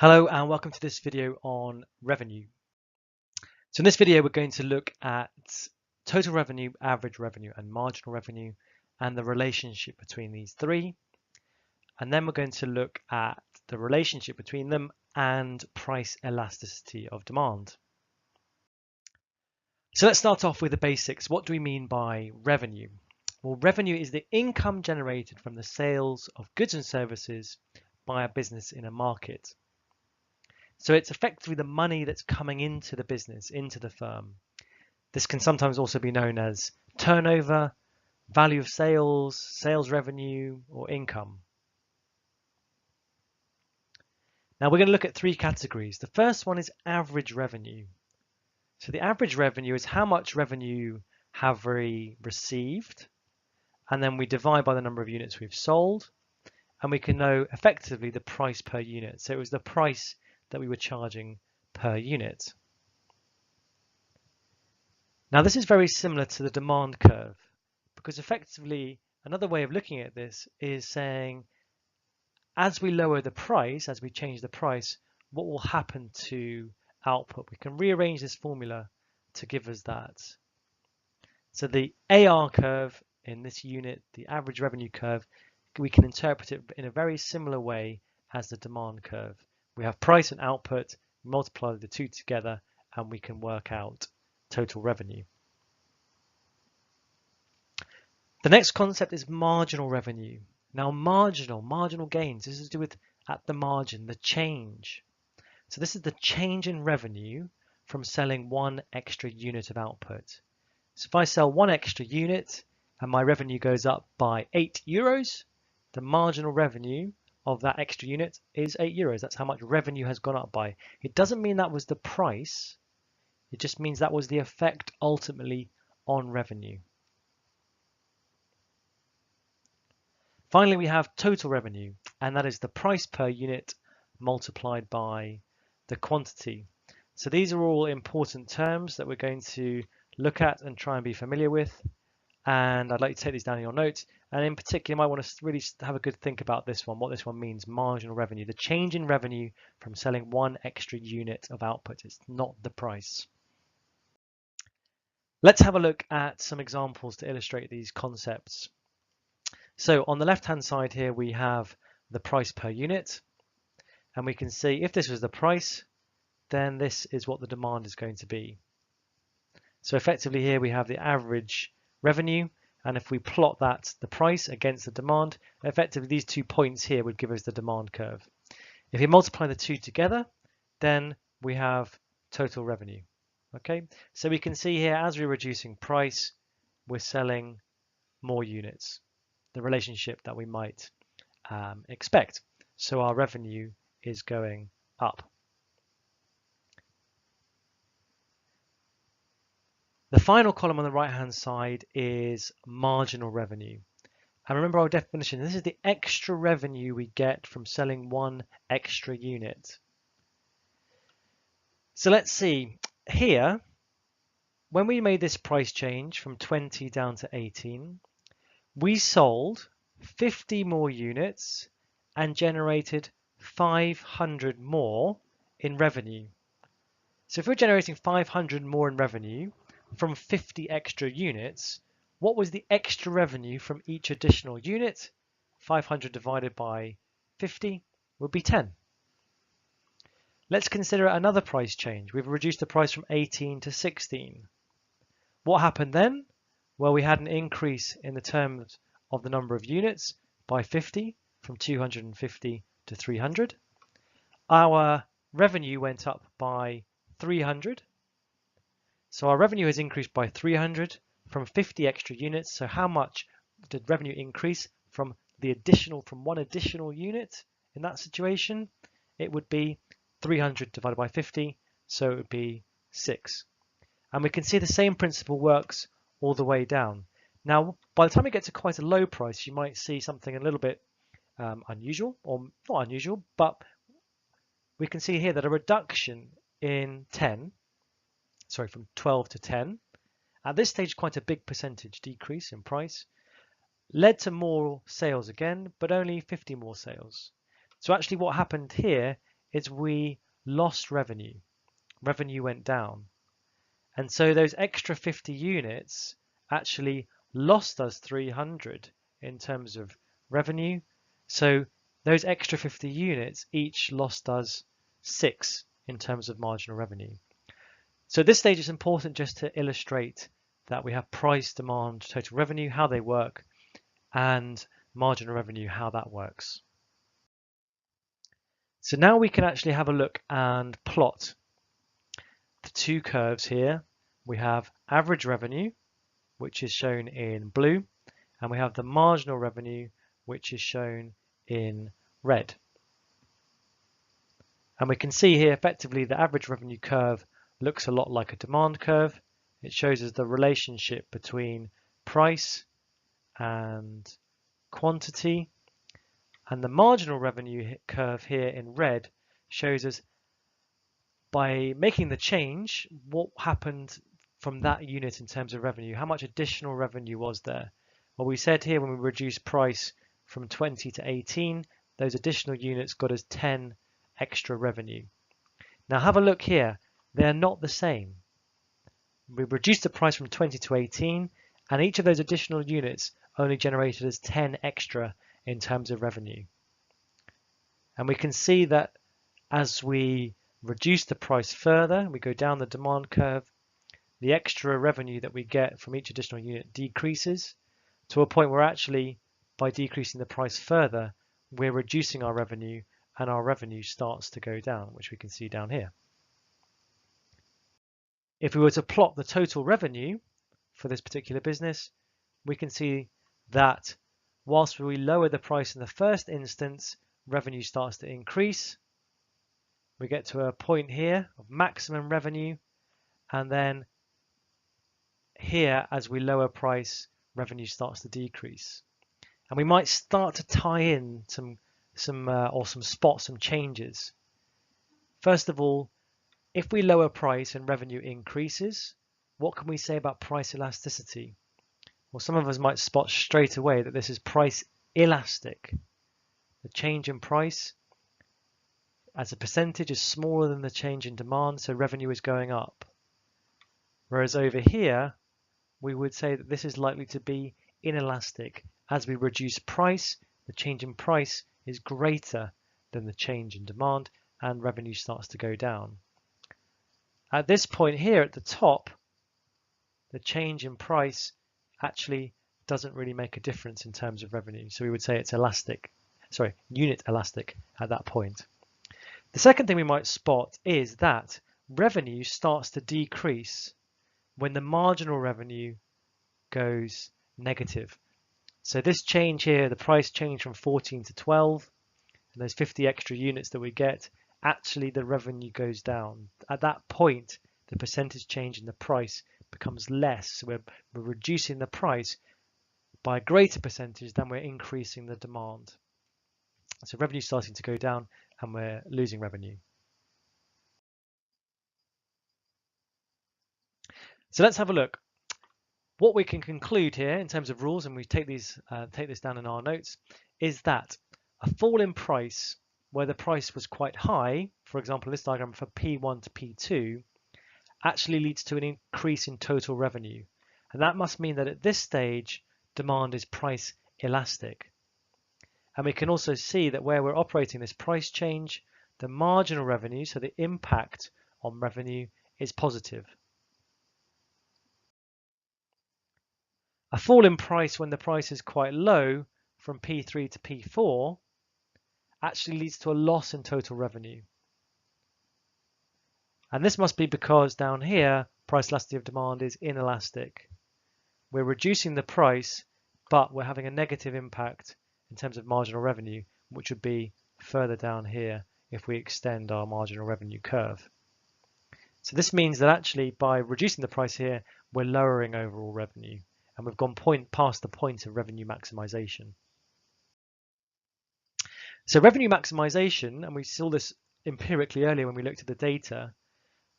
Hello and welcome to this video on revenue. So in this video we're going to look at total revenue, average revenue and marginal revenue and the relationship between these three. And then we're going to look at the relationship between them and price elasticity of demand. So let's start off with the basics. What do we mean by revenue? Well, revenue is the income generated from the sales of goods and services by a business in a market. So it's effectively the money that's coming into the business, into the firm. This can sometimes also be known as turnover, value of sales, sales revenue, or income. Now we're going to look at three categories. The first one is average revenue. So the average revenue is how much revenue have we received, and then we divide by the number of units we've sold, and we can know effectively the price per unit. So it was the price that we were charging per unit. Now this is very similar to the demand curve, because effectively another way of looking at this is saying as we lower the price, as we change the price, what will happen to output? We can rearrange this formula to give us that. So the AR curve in this unit, the average revenue curve, we can interpret it in a very similar way as the demand curve. We have price and output, multiply the two together, and we can work out total revenue. The next concept is marginal revenue. Now marginal gains, this is to do with at the margin, the change. So this is the change in revenue from selling one extra unit of output. So if I sell one extra unit and my revenue goes up by €8, the marginal revenue of that extra unit is €8. That's how much revenue has gone up by. It doesn't mean that was the price. It just means that was the effect ultimately on revenue. Finally, we have total revenue, and that is the price per unit multiplied by the quantity. So these are all important terms that we're going to look at and try and be familiar with. And I'd like to take these down in your notes. And in particular, you might want to really have a good think about this one, what this one means, marginal revenue, the change in revenue from selling one extra unit of output. It's not the price. Let's have a look at some examples to illustrate these concepts. So on the left-hand side here, we have the price per unit. And we can see if this was the price, then this is what the demand is going to be. So effectively here we have the average revenue, and if we plot that, the price against the demand, effectively these 2 points here would give us the demand curve. If you multiply the two together, then we have total revenue. Okay, so we can see here as we're reducing price, we're selling more units, the relationship that we might expect. So our revenue is going up. The final column on the right-hand side is marginal revenue. And remember our definition, this is the extra revenue we get from selling one extra unit. So let's see, here, when we made this price change from 20 down to 18, we sold 50 more units and generated 500 more in revenue. So if we're generating 500 more in revenue, from 50 extra units, what was the extra revenue from each additional unit? 500 divided by 50 would be 10. Let's consider another price change. We've reduced the price from 18 to 16. What happened then? Well, we had an increase in the terms of the number of units by 50, from 250 to 300. Our revenue went up by 300. So our revenue has increased by 300 from 50 extra units. So how much did revenue increase from one additional unit in that situation? It would be 300 divided by 50, so it would be 6. And we can see the same principle works all the way down. Now, by the time we get to quite a low price, you might see something a little bit unusual, or not unusual, but we can see here that a reduction in from 12 to 10, at this stage quite a big percentage decrease in price, led to more sales again, but only 50 more sales. So actually what happened here is we lost revenue. Revenue went down. And so those extra 50 units actually lost us 300 in terms of revenue. So those extra 50 units each lost us 6 in terms of marginal revenue. So at this stage, it's important just to illustrate that we have price, demand, total revenue, how they work, and marginal revenue, how that works. So now we can actually have a look and plot the two curves here. We have average revenue, which is shown in blue, and we have the marginal revenue, which is shown in red. And we can see here effectively the average revenue curve looks a lot like a demand curve. It shows us the relationship between price and quantity. And the marginal revenue curve here in red shows us by making the change, what happened from that unit in terms of revenue, how much additional revenue was there? Well, we said here when we reduced price from 20 to 18, those additional units got us 10 extra revenue. Now have a look here, they're not the same. We reduced the price from 20 to 18, and each of those additional units only generated us 10 extra in terms of revenue. And we can see that as we reduce the price further, we go down the demand curve, the extra revenue that we get from each additional unit decreases to a point where actually by decreasing the price further, we're reducing our revenue and our revenue starts to go down, which we can see down here. If we were to plot the total revenue for this particular business, we can see that whilst we lower the price in the first instance, revenue starts to increase. We get to a point here of maximum revenue, and then here as we lower price, revenue starts to decrease. And we might start to tie in some changes. First of all, if we lower price and revenue increases, what can we say about price elasticity? Well, some of us might spot straight away that this is price elastic. The change in price as a percentage is smaller than the change in demand, so revenue is going up. Whereas over here, we would say that this is likely to be inelastic. As we reduce price, the change in price is greater than the change in demand, and revenue starts to go down. At this point here at the top, the change in price actually doesn't really make a difference in terms of revenue. So we would say it's unit elastic at that point. The second thing we might spot is that revenue starts to decrease when the marginal revenue goes negative. So this change here, the price change from 14 to 12, and those 50 extra units that we get, actually the revenue goes down. At that point, the percentage change in the price becomes less. So we're reducing the price by a greater percentage than we're increasing the demand. So revenue is starting to go down and we're losing revenue. So let's have a look. What we can conclude here in terms of rules, and we take this down in our notes, is that a fall in price where the price was quite high, for example, this diagram for P1 to P2, actually leads to an increase in total revenue. And that must mean that at this stage, demand is price elastic. And we can also see that where we're operating this price change, the marginal revenue, so the impact on revenue, is positive. A fall in price when the price is quite low from P3 to P4 actually leads to a loss in total revenue. And this must be because down here, price elasticity of demand is inelastic. We're reducing the price, but we're having a negative impact in terms of marginal revenue, which would be further down here if we extend our marginal revenue curve. So this means that actually by reducing the price here, we're lowering overall revenue, and we've gone past the point of revenue maximization. So revenue maximization, and we saw this empirically earlier when we looked at the data,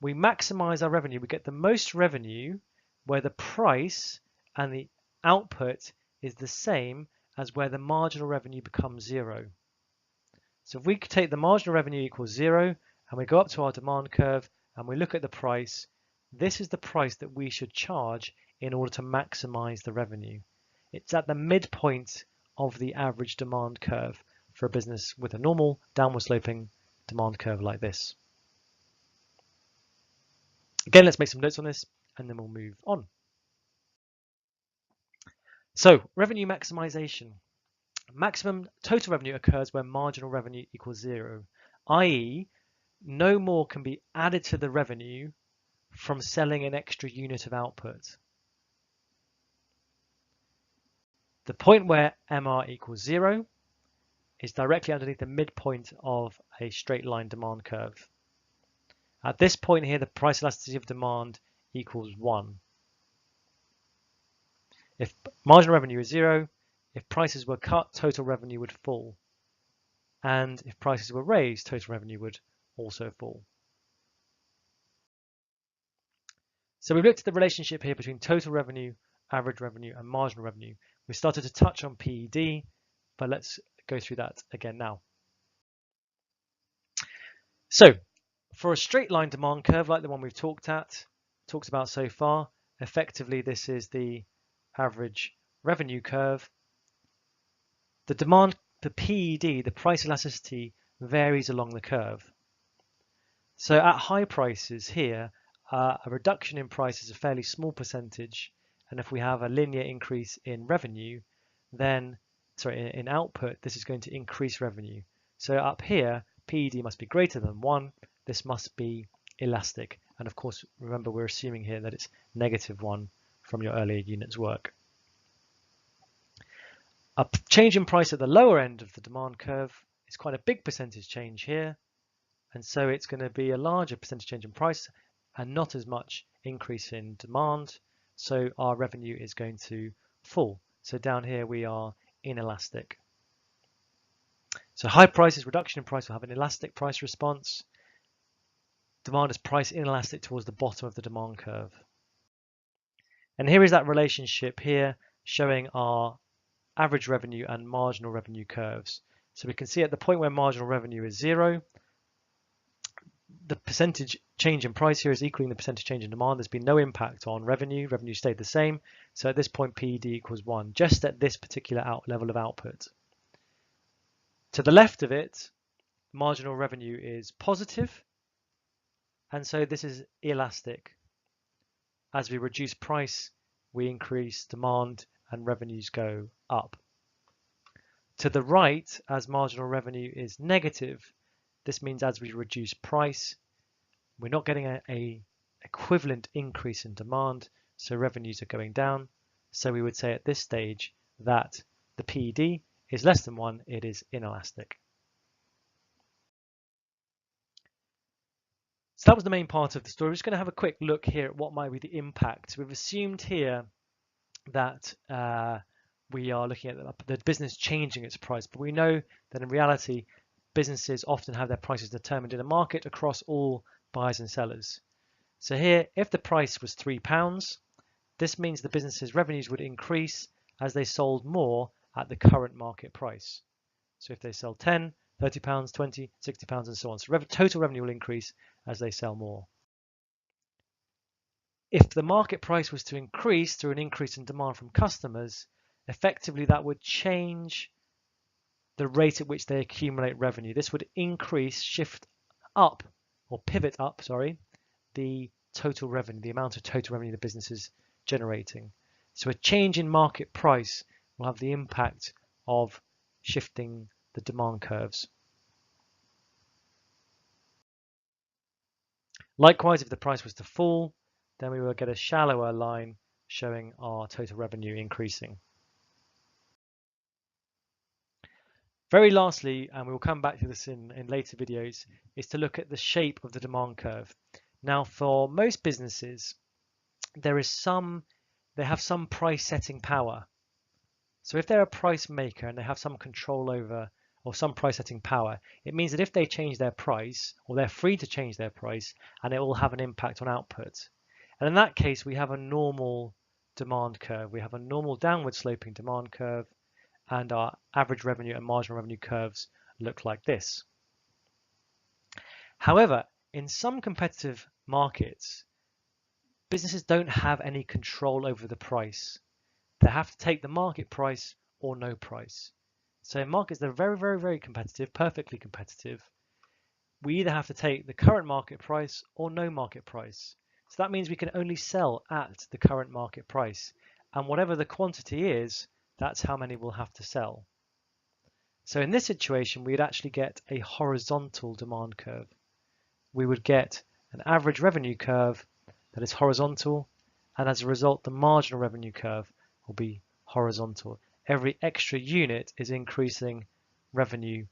we maximize our revenue. We get the most revenue where the price and the output is the same as where the marginal revenue becomes zero. So if we could take the marginal revenue equals 0 and we go up to our demand curve and we look at the price, this is the price that we should charge in order to maximize the revenue. It's at the midpoint of the average demand curve for a business with a normal downward sloping demand curve like this. Again, let's make some notes on this and then we'll move on. So revenue maximization. Maximum total revenue occurs when marginal revenue equals 0, i.e. no more can be added to the revenue from selling an extra unit of output. The point where MR equals 0 is directly underneath the midpoint of a straight line demand curve. At this point here, the price elasticity of demand equals 1. If marginal revenue is 0, if prices were cut, total revenue would fall. And if prices were raised, total revenue would also fall. So we've looked at the relationship here between total revenue, average revenue, and marginal revenue. We started to touch on PED, but let's go through that again now. So for a straight line demand curve like the one we've talked about so far, effectively this is the average revenue curve. The demand, the PED, the price elasticity, varies along the curve. So at high prices here, a reduction in price is a fairly small percentage, and if we have a linear increase in revenue, then in output, this is going to increase revenue. So up here, PED must be greater than 1. This must be elastic, and of course, remember we're assuming here that it's -1 from your earlier units work. A change in price at the lower end of the demand curve is quite a big percentage change here, and so it's going to be a larger percentage change in price and not as much increase in demand, so our revenue is going to fall. So down here we are inelastic. So high prices, reduction in price will have an elastic price response. Demand is price inelastic towards the bottom of the demand curve. And here is that relationship here showing our average revenue and marginal revenue curves. So we can see at the point where marginal revenue is 0, the percentage change in price here is equaling the percentage change in demand. There's been no impact on revenue. Revenue stayed the same. So at this point, PED equals 1, just at this particular level of output. To the left of it, marginal revenue is positive. And so this is elastic. As we reduce price, we increase demand and revenues go up. To the right, as marginal revenue is negative, this means as we reduce price, we're not getting a equivalent increase in demand, so revenues are going down. So we would say at this stage that the PED is less than 1, it is inelastic. So that was the main part of the story. We're just going to have a quick look here at what might be the impact. We've assumed here that we are looking at the business changing its price, but we know that in reality, businesses often have their prices determined in a market across all buyers and sellers. So here, if the price was £3, this means the business's revenues would increase as they sold more at the current market price. So if they sell 10, £30, 20, £60 and so on. So total revenue will increase as they sell more. If the market price was to increase through an increase in demand from customers, effectively that would change the rate at which they accumulate revenue. This would shift up, or pivot up, the total revenue, the amount of total revenue the business is generating. So a change in market price will have the impact of shifting the demand curves. Likewise, if the price was to fall, then we will get a shallower line showing our total revenue increasing. Very lastly, and we will come back to this in later videos, is to look at the shape of the demand curve. Now, for most businesses, they have some price setting power. So if they're a price maker and they have some control over or some price setting power, it means that if they change their price, or they're free to change their price, and it will have an impact on output. And in that case, we have a normal demand curve. We have a normal downward sloping demand curve, and our average revenue and marginal revenue curves look like this. However, in some competitive markets, businesses don't have any control over the price. They have to take the market price or no price. So in markets that are very, very, very competitive, perfectly competitive, we either have to take the current market price or no market price. So that means we can only sell at the current market price. And whatever the quantity is, that's how many we'll have to sell. So in this situation, we'd actually get a horizontal demand curve. We would get an average revenue curve that is horizontal, and as a result, the marginal revenue curve will be horizontal. Every extra unit is increasing revenue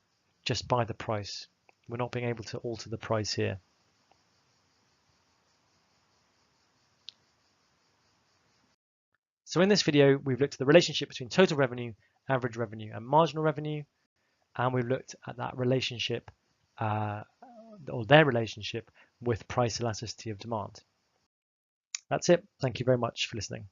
just by the price. We're not being able to alter the price here. So in this video, we've looked at the relationship between total revenue, average revenue, and marginal revenue, and we've looked at that relationship, or their relationship, with price elasticity of demand. That's it. Thank you very much for listening.